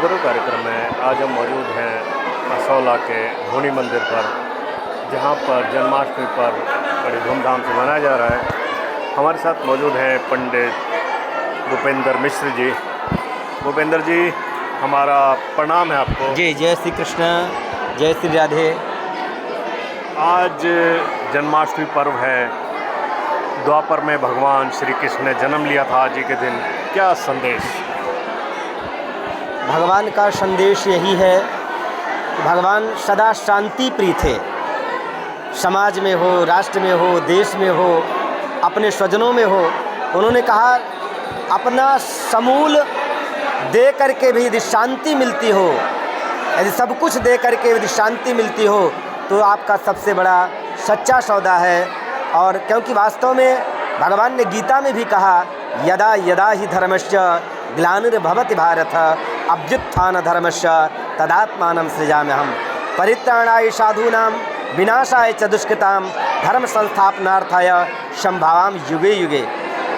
धर्मगुरु कार्यक्रम में आज हम मौजूद हैं असौला के धोनी मंदिर पर, जहां पर जन्माष्टमी पर्व बड़ी धूमधाम से मनाया जा रहा है। हमारे साथ मौजूद हैं पंडित भूपेंद्र मिश्र जी। भूपेंद्र जी, हमारा प्रणाम है आपको। जी, जय श्री कृष्ण, जय श्री राधे। आज जन्माष्टमी पर्व है। द्वापर में भगवान श्री कृष्ण ने जन्म लिया था आज ही के दिन। क्या संदेश? भगवान का संदेश यही है कि भगवान सदा शांति प्रिय थे। समाज में हो, राष्ट्र में हो, देश में हो, अपने स्वजनों में हो। उन्होंने कहा अपना समूल दे करके भी यदि शांति मिलती हो, यदि सब कुछ दे करके यदि शांति मिलती हो तो आपका सबसे बड़ा सच्चा सौदा है। और क्योंकि वास्तव में भगवान ने गीता में भी कहा यदा यदा ही धर्मस्य ग्लानिर्भवति भारत अभ्युत्थान धर्मस्य तदात्मानं सृजाम्यहम् परित्राणाय साधूनां विनाशाय च दुष्कृतां धर्म संस्थापनार्थाय संभवामि युगे युगे।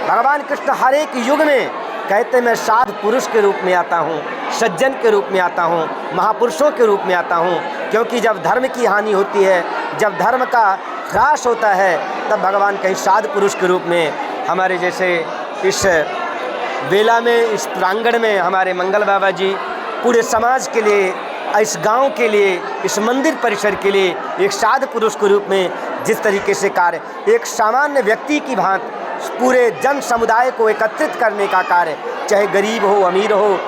भगवान कृष्ण हर एक युग में कहते मैं साधु पुरुष के रूप में आता हूँ, सज्जन के रूप में आता हूँ, महापुरुषों के रूप में आता हूँ। क्योंकि जब धर्म की हानि होती है, जब धर्म का ह्रास होता है, तब भगवान कहीं साधु पुरुष के रूप में हमारे जैसे इस बेला में, इस प्रांगण में हमारे मंगल बाबा जी पूरे समाज के लिए, इस गांव के लिए, इस मंदिर परिसर के लिए एक साधु पुरुष के रूप में जिस तरीके से कार्य, एक सामान्य व्यक्ति की भांति पूरे जन समुदाय को एकत्रित करने का कार्य, चाहे गरीब हो, अमीर हो,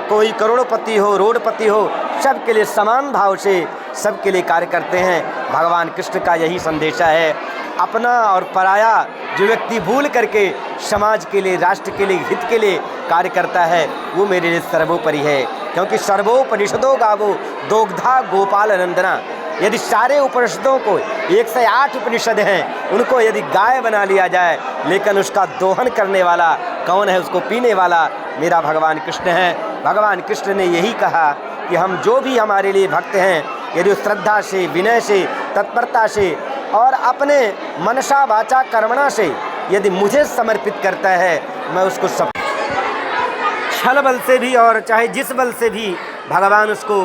कोई करोड़पति हो, रोडपति हो, सबके लिए समान भाव से सबके लिए कार्य करते हैं। भगवान कृष्ण का यही संदेशा है। अपना और पराया जो व्यक्ति भूल करके समाज के लिए, राष्ट्र के लिए, हित के लिए कार्य करता है, वो मेरे लिए सर्वोपरि है। क्योंकि सर्वोपनिषदों गावो दोग्धा गोपाल नंदना। यदि सारे उपनिषदों को 108 उपनिषद हैं, उनको यदि गाय बना लिया जाए, लेकिन उसका दोहन करने वाला कौन है? उसको पीने वाला मेरा भगवान कृष्ण है। भगवान कृष्ण ने यही कहा कि हम जो भी हमारे लिए भक्त हैं, यदि श्रद्धा से, विनय से, तत्परता से और अपने मनसा वाचा कर्मणा से यदि मुझे समर्पित करता है, मैं उसको सब छल बल से भी और चाहे जिस बल से भी भगवान उसको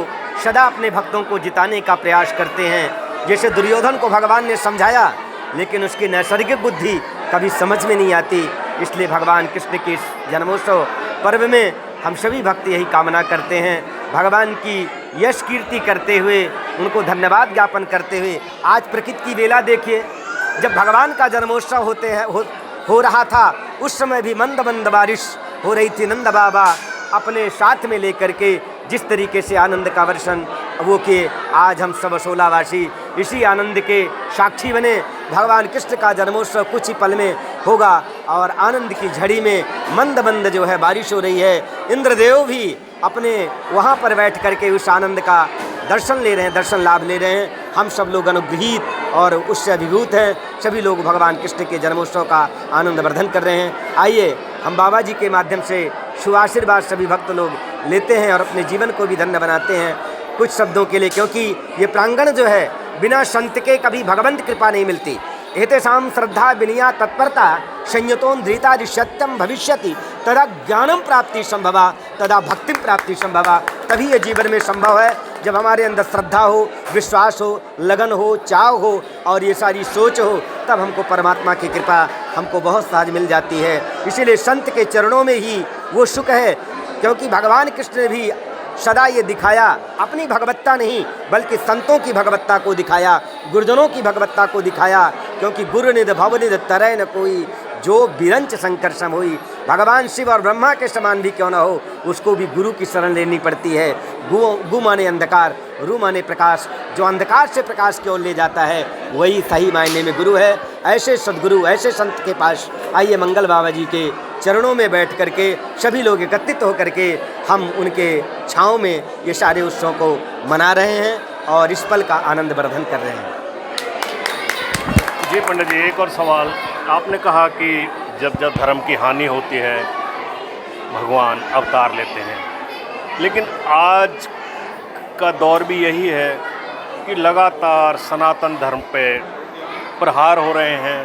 सदा अपने भक्तों को जिताने का प्रयास करते हैं। जैसे दुर्योधन को भगवान ने समझाया, लेकिन उसकी नैसर्गिक बुद्धि कभी समझ में नहीं आती। इसलिए भगवान कृष्ण के इस जन्मोत्सव पर्व में हम सभी भक्त यही कामना करते हैं, भगवान की यश कीर्ति करते हुए, उनको धन्यवाद ज्ञापन करते हुए। आज प्रकृति की बेला देखिए, जब भगवान का जन्मोत्सव हो रहा था, उस समय भी मंद मंद बारिश हो रही थी। नंद बाबा अपने साथ में लेकर के जिस तरीके से आनंद का वर्षण वो किए, आज हम सब असोलावासी इसी आनंद के साक्षी बने। भगवान कृष्ण का जन्मोत्सव कुछ ही पल में होगा और आनंद की झड़ी में मंद मंद जो है बारिश हो रही है। इंद्रदेव भी अपने वहाँ पर बैठ करके उस आनंद का दर्शन ले रहे हैं, दर्शन लाभ ले रहे हैं। हम सब लोग अनुग्रहित और उससे अभिभूत हैं। सभी लोग भगवान कृष्ण के जन्मोत्सव का आनंद वर्धन कर रहे हैं। आइए हम बाबा जी के माध्यम से शुभाशीर्वाद सभी भक्त लोग लेते हैं और अपने जीवन को भी धन्य बनाते हैं कुछ शब्दों के लिए। क्योंकि ये प्रांगण जो है, बिना संत के कभी भगवंत कृपा नहीं मिलती। एतेषां श्रद्धा विनया तत्परता संयतोन्द्रिता सत्यम भविष्यति तदा ज्ञानम प्राप्ति संभवा तदा भक्ति प्राप्ति संभवा। तभी ये जीवन में संभव है जब हमारे अंदर श्रद्धा हो, विश्वास हो, लगन हो, चाव हो और ये सारी सोच हो, तब हमको परमात्मा की कृपा हमको बहुत सहज मिल जाती है। इसीलिए संत के चरणों में ही वो सुख है। क्योंकि भगवान कृष्ण ने भी सदा ये दिखाया, अपनी भगवत्ता नहीं बल्कि संतों की भगवत्ता को दिखाया, गुरुजनों की भगवत्ता को दिखाया। क्योंकि गुरु निध भवनिध तरय न कोई जो बिरंच संकर सम होई। भगवान शिव और ब्रह्मा के समान भी क्यों न हो, उसको भी गुरु की शरण लेनी पड़ती है। गु माने अंधकार, रू माने प्रकाश। जो अंधकार से प्रकाश की ओर ले जाता है, वही सही मायने में गुरु है। ऐसे सद्गुरु, ऐसे संत के पास आइए मंगल बाबा जी के चरणों में बैठ करके सभी लोग एकत्रित होकर के हम उनके छाँव में ये सारे उत्सव को मना रहे हैं और इस पल का आनंद वर्धन कर रहे हैं। जी पंडित जी, एक और सवाल। आपने कहा कि जब जब धर्म की हानि होती है, भगवान अवतार लेते हैं, लेकिन आज का दौर भी यही है कि लगातार सनातन धर्म पे प्रहार हो रहे हैं,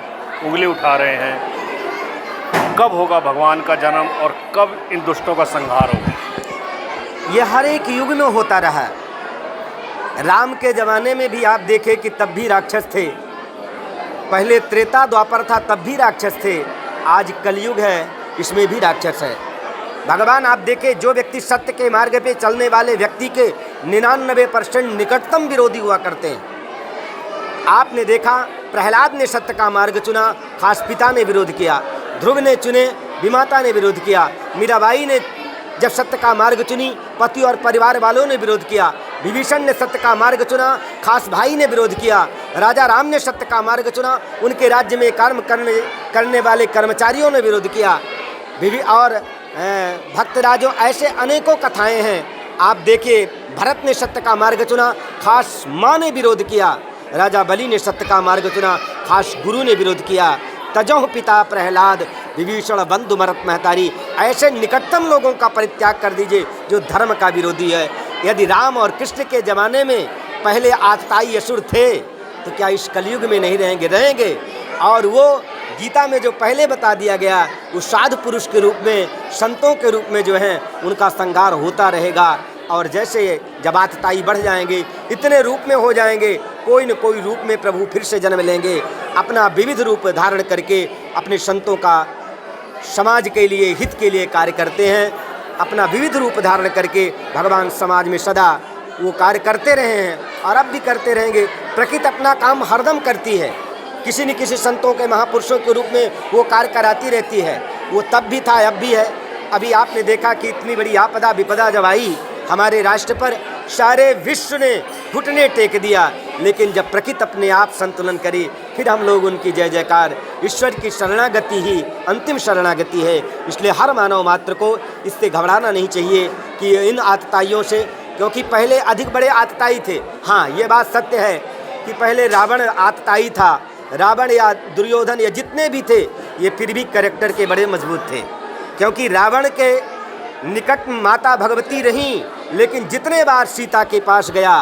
उंगली उठा रहे हैं। कब होगा भगवान का जन्म और कब इन दुष्टों का संहार होगा? ये हर एक युग में होता रहा। राम के ज़माने में भी आप देखें कि तब भी राक्षस थे, पहले त्रेता द्वापर था तब भी राक्षस थे, आज कलयुग है इसमें भी राक्षस है। भगवान आप देखें, जो व्यक्ति सत्य के मार्ग पे चलने वाले व्यक्ति के 99% निकटतम विरोधी हुआ करते हैं। आपने देखा प्रहलाद ने सत्य का मार्ग चुना, खास पिता ने विरोध किया, ध्रुव ने चुने, विमाता ने विरोध किया, मीराबाई ने जब सत्य का मार्ग चुनी, पति और परिवार वालों ने विरोध किया, विभीषण ने सत्य का मार्ग चुना, खास भाई ने विरोध किया, राजा राम ने सत्य का मार्ग चुना, उनके राज्य में कर्म करने वाले कर्मचारियों ने विरोध किया, और भक्तराजों, ऐसे अनेकों कथाएं हैं। आप देखिए भरत ने सत्य का मार्ग चुना, खास माँ ने विरोध किया, राजा बलि ने सत्य का मार्ग चुना, खास गुरु ने विरोध किया, तजोह पिता प्रहलाद विभीषण बंधु मरत महतारी। ऐसे निकटतम लोगों का परित्याग कर दीजिए जो धर्म का विरोधी है। यदि राम और कृष्ण के ज़माने में पहले आतताई असुर थे तो क्या इस कलयुग में नहीं रहेंगे? रहेंगे। और वो गीता में जो पहले बता दिया गया, उस साधु पुरुष के रूप में, संतों के रूप में जो है उनका संहार होता रहेगा। और जैसे जब आतताई बढ़ जाएंगे, इतने रूप में हो जाएंगे, कोई न कोई रूप में प्रभु फिर से जन्म लेंगे, अपना विविध रूप धारण करके अपने संतों का समाज के लिए, हित के लिए कार्य करते हैं। अपना विविध रूप धारण करके भगवान समाज में सदा वो कार्य करते रहे हैं और अब भी करते रहेंगे। प्रकृति अपना काम हरदम करती है, किसी न किसी संतों के, महापुरुषों के रूप में वो कार्य कराती रहती है। वो तब भी था, अब भी है। अभी आपने देखा कि इतनी बड़ी आपदा विपदा जब आई हमारे राष्ट्र पर, सारे विश्व ने घुटने टेक दिया, लेकिन जब प्रकृति अपने आप संतुलन करी, फिर हम लोग उनकी जय जयकार। ईश्वर की शरणागति ही अंतिम शरणागति है। इसलिए हर मानव मात्र को इससे घबराना नहीं चाहिए कि इन आतताइयों से, क्योंकि पहले अधिक बड़े आतताई थे। हाँ, ये बात सत्य है कि पहले रावण आतताई था। रावण या दुर्योधन या जितने भी थे, ये फिर भी कैरेक्टर के बड़े मजबूत थे, क्योंकि रावण के निकट माता भगवती रहीं, लेकिन जितने बार सीता के पास गया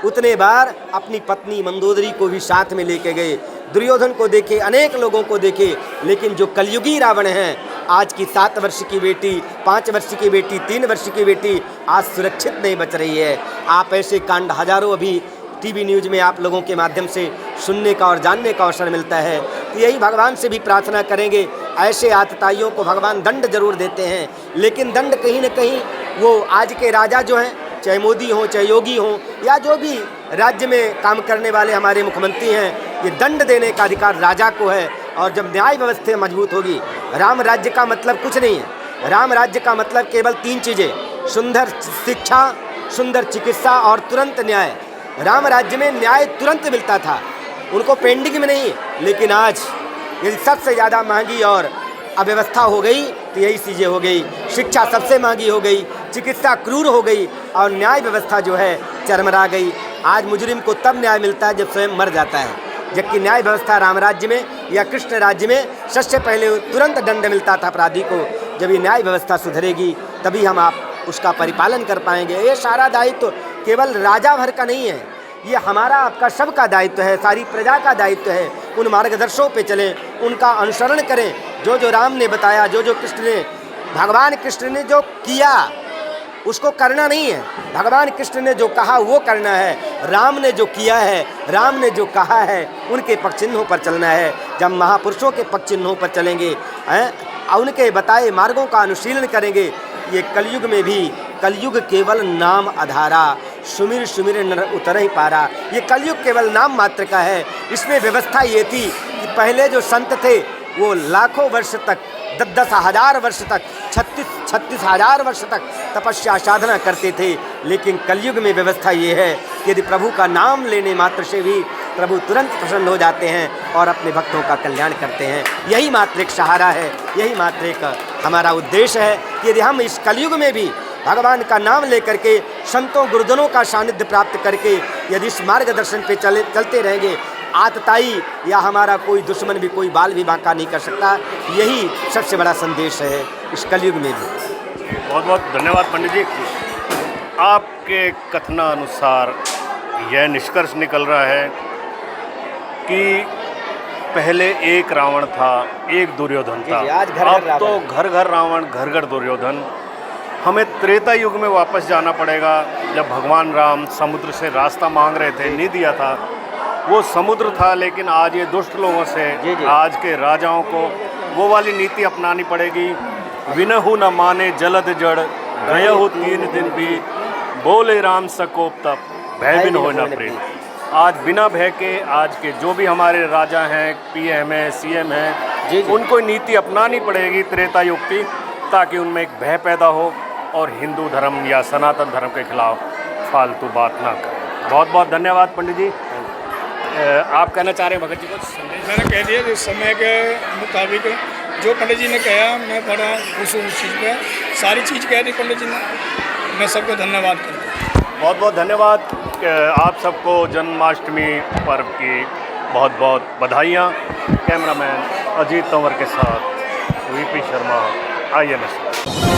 उतने बार अपनी पत्नी मंदोदरी को भी साथ में लेके गए। दुर्योधन को देखे, अनेक लोगों को देखे, लेकिन जो कलयुगी रावण हैं, आज की 7 वर्ष की बेटी, 5 वर्ष की बेटी, 3 वर्ष की बेटी आज सुरक्षित नहीं बच रही है। आप ऐसे कांड हजारों अभी टीवी न्यूज़ में आप लोगों के माध्यम से सुनने का और जानने का अवसर मिलता है। तो यही भगवान से भी प्रार्थना करेंगे, ऐसे आतताइयों को भगवान दंड जरूर देते हैं, लेकिन दंड कहीं न कहीं वो आज के राजा जो हैं, चाहे मोदी हों, चाहे योगी हों, या जो भी राज्य में काम करने वाले हमारे मुख्यमंत्री हैं, ये दंड देने का अधिकार राजा को है। और जब न्याय व्यवस्था मजबूत होगी, राम राज्य का मतलब कुछ नहीं है। राम राज्य का मतलब केवल 3 चीज़ें, सुंदर शिक्षा, सुंदर चिकित्सा और तुरंत न्याय। राम राज्य में न्याय तुरंत मिलता था, उनको पेंडिंग में नहीं। लेकिन आज यदि सबसे ज़्यादा महंगी और अव्यवस्था हो गई तो यही चीज़ें हो गई। शिक्षा सबसे महंगी हो गई, चिकित्सा क्रूर हो गई, और न्याय व्यवस्था जो है चरमरा गई। आज मुजरिम को तब न्याय मिलता है जब स्वयं मर जाता है, जबकि न्याय व्यवस्था राम राज्य में या कृष्ण राज्य में सबसे पहले तुरंत दंड मिलता था अपराधी को। जब ये न्याय व्यवस्था सुधरेगी तभी हम आप उसका परिपालन कर पाएंगे। ये सारा दायित्व केवल राजा भर का नहीं है, ये हमारा आपका सबका दायित्व है, सारी प्रजा का दायित्व है। उन मार्गदर्शों पे चलें, उनका अनुसरण करें। जो जो राम ने बताया, जो जो कृष्ण ने, भगवान कृष्ण ने जो किया उसको करना नहीं है, भगवान कृष्ण ने जो कहा वो करना है। राम ने जो किया है, राम ने जो कहा है, उनके पक्ष चिन्हों पर चलना है। जब महापुरुषों के पक्ष चिन्हों पर चलेंगे, उनके बताए मार्गों का अनुशीलन करेंगे, ये कलयुग में भी, कलयुग केवल नाम आधारा, सुमिर सुमिर नर उतर ही पारा। ये कलयुग केवल नाम मात्र का है। इसमें व्यवस्था ये थी कि पहले जो संत थे वो लाखों वर्ष तक, 10-10 हज़ार वर्ष तक, 36 हज़ार वर्ष तक तपस्या साधना करते थे। लेकिन कलयुग में व्यवस्था ये है कि यदि प्रभु का नाम लेने मात्र से भी प्रभु तुरंत प्रसन्न हो जाते हैं और अपने भक्तों का कल्याण करते हैं। यही मात्र एक सहारा है, यही मात्र एक हमारा उद्देश्य है कि यदि हम इस कलयुग में भी भगवान का नाम लेकर के, संतों गुरुजनों का सानिध्य प्राप्त करके यदि इस मार्गदर्शन पे चलते रहेंगे, आतताई या हमारा कोई दुश्मन भी, कोई बाल भी बांका नहीं कर सकता। यही सबसे बड़ा संदेश है इस कलयुग में भी। बहुत बहुत धन्यवाद पंडित जी। आपके कथनानुसार यह निष्कर्ष निकल रहा है कि पहले एक रावण था, एक दुर्योधन था, आज घर घर अब तो घर घर रावण, घर घर दुर्योधन। हमें त्रेता युग में वापस जाना पड़ेगा, जब भगवान राम समुद्र से रास्ता मांग रहे थे, नहीं दिया था। वो समुद्र था, लेकिन आज ये दुष्ट लोगों से जी, जी। आज के राजाओं को वो वाली नीति अपनानी पड़ेगी। विनहु न माने जलद जड़, गयहु 3 दिन भी, बोले राम सकोप तप, भय बिन हो न प्रीत। आज बिना भय के आज के जो भी हमारे राजा हैं, पीएम हैं, सीएम जी, हैं, जी। उनको नीति अपनानी पड़ेगी त्रेता युग की, ताकि उनमें एक भय पैदा हो और हिंदू धर्म या सनातन धर्म के खिलाफ फालतू बात ना करें। बहुत बहुत धन्यवाद पंडित जी। आप कहना चाह रहे हैं भगत जी कुछ संदेश? मैंने कह दिया, जिस समय के मुताबिक जो पंडित जी ने कहा, मैं बड़ा खुश हूँ उस चीज़ पे। सारी चीज़ कह दी पंडित जी ने, मैं सबको धन्यवाद करता हूँ। बहुत बहुत धन्यवाद। आप सबको जन्माष्टमी पर्व की बहुत बहुत बधाइयाँ। कैमरामैन अजीत तंवर के साथ वीपी शर्मा, INS।